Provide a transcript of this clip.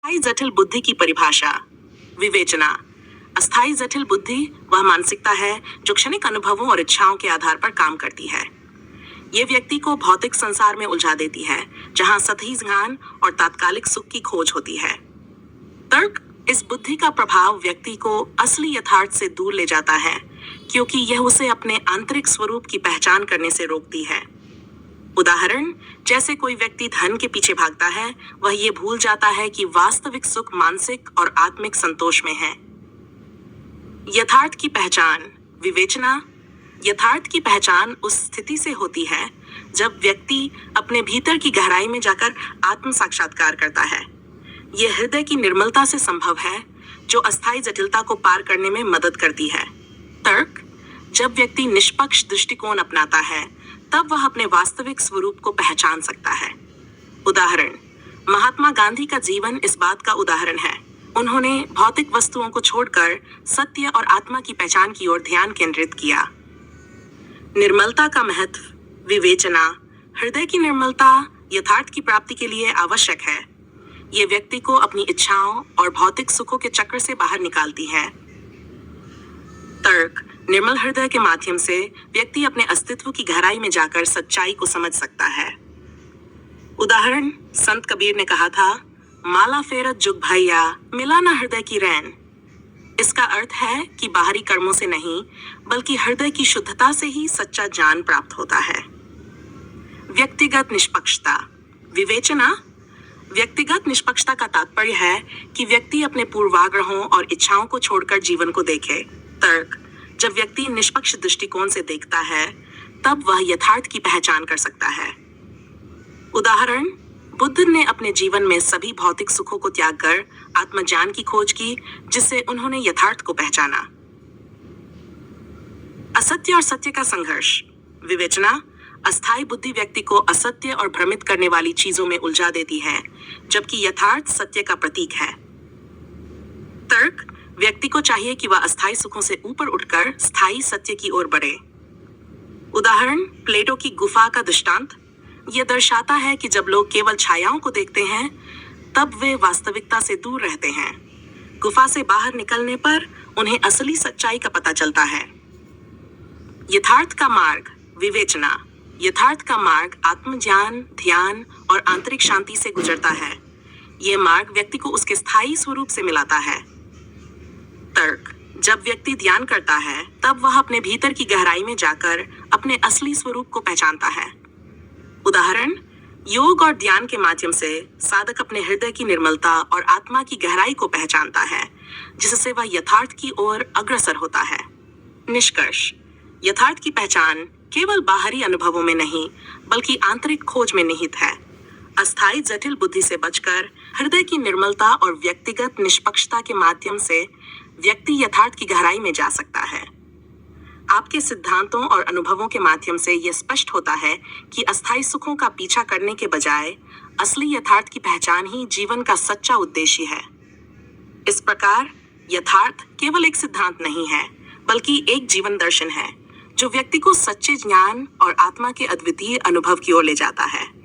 अस्थायी जटिल बुद्धि की परिभाषा। विवेचना। अस्थायी जटिल बुद्धि वह मानसिकता है जो क्षणिक अनुभवों और इच्छाओं के आधार पर काम करती है। ये व्यक्ति को भौतिक संसार में उलझा देती है, जहां सतही ज्ञान और तात्कालिक सुख की खोज होती है। तर्क। इस बुद्धि का प्रभाव व्यक्ति को असली यथार्थ से दूर ले जाता है, क्योंकि यह उसे अपने आंतरिक स्वरूप की पहचान करने से रोकती है। उदाहरण, जैसे कोई व्यक्ति धन के पीछे भागता है, वह ये भूल जाता है कि वास्तविक सुख मानसिक और आत्मिक संतोष में है। यथार्थ की पहचान। विवेचना। यथार्थ की पहचान उस स्थिति से होती है जब व्यक्ति अपने भीतर की गहराई में जाकर आत्म साक्षात्कार करता है। यह हृदय की निर्मलता से संभव है, जो अस्थायी जटिलता को पार करने में मदद करती है। तर्क। जब व्यक्ति निष्पक्ष दृष्टिकोण अपनाता है, तब वह अपने वास्तविक स्वरूप को पहचान सकता है। उदाहरण, महात्मा गांधी का जीवन इस बात का उदाहरण है। उन्होंने भौतिक वस्तुओं को छोड़कर सत्य और आत्मा की पहचान की ओर ध्यान केंद्रित किया। निर्मलता का महत्व। विवेचना। हृदय की निर्मलता यथार्थ की प्राप्ति के लिए आवश्यक है। ये व्यक्ति को अपनी इच्छाओं और भौतिक सुखों के चक्र से बाहर निकालती है। तर्क। निर्मल हृदय के माध्यम से व्यक्ति अपने अस्तित्व की गहराई में जाकर सच्चाई को समझ सकता है। उदाहरण, संत कबीर ने कहा था, माला फेरत जुग भैया, मिला ना हृदय की रैन। इसका अर्थ है कि बाहरी कर्मों से नहीं, बल्कि हृदय की शुद्धता से ही सच्चा ज्ञान प्राप्त होता है। व्यक्तिगत निष्पक्षता। विवेचना। व्यक्तिगत निष्पक्षता का तात्पर्य है कि व्यक्ति अपने पूर्वाग्रहों और इच्छाओं को छोड़कर जीवन को देखे। तर्क। जब व्यक्ति निष्पक्ष दृष्टिकोण से देखता है, तब वह यथार्थ की पहचान कर सकता है। उदाहरण, बुद्ध ने अपने जीवन में सभी भौतिक सुखों को त्याग कर आत्मज्ञान की खोज की, जिससे उन्होंने यथार्थ को पहचाना। असत्य और सत्य का संघर्ष। विवेचना। अस्थायी बुद्धि व्यक्ति को असत्य और भ्रमित करने वाली चीजों में उलझा देती है, जबकि यथार्थ सत्य का प्रतीक है। तर्क। व्यक्ति को चाहिए कि वह अस्थायी सुखों से ऊपर उठकर स्थायी सत्य की ओर बढ़े। उदाहरण, प्लेटो की गुफा का दृष्टांत। यह दर्शाता है कि जब लोग केवल छायाओं को देखते हैं, तब वे वास्तविकता से दूर रहते हैं। गुफा से बाहर निकलने पर उन्हें असली सच्चाई का पता चलता है। यथार्थ का मार्ग। विवेचना। यथार्थ का मार्ग आत्मज्ञान, ध्यान और आंतरिक शांति से गुजरता है। यह मार्ग व्यक्ति को उसके स्थायी स्वरूप से मिलाता है। तर्क। जब व्यक्ति ध्यान करता है, तब वह अपने भीतर की गहराई में जाकर अपने असली स्वरूप को पहचानता है। उदाहरण, योग और ध्यान के माध्यम से साधक अपने हृदय की निर्मलता और आत्मा की गहराई को पहचानता है, जिससे वह यथार्थ की ओर अग्रसर होता है। निष्कर्ष। यथार्थ की पहचान केवल बाहरी अनुभवों में नहीं, बल्कि आंतरिक खोज में निहित है। अस्थायी जटिल बुद्धि से बचकर हृदय की निर्मलता और व्यक्तिगत निष्पक्षता के माध्यम से व्यक्ति यथार्थ की गहराई में जा सकता है। आपके सिद्धांतों और अनुभवों के माध्यम से यह स्पष्ट होता है कि अस्थायी सुखों का पीछा करने के बजाय असली यथार्थ की पहचान ही जीवन का सच्चा उद्देश्य है। इस प्रकार यथार्थ केवल एक सिद्धांत नहीं है, बल्कि एक जीवन दर्शन है, जो व्यक्ति को सच्चे ज्ञान और आत्मा के अद्वितीय अनुभव की ओर ले जाता है।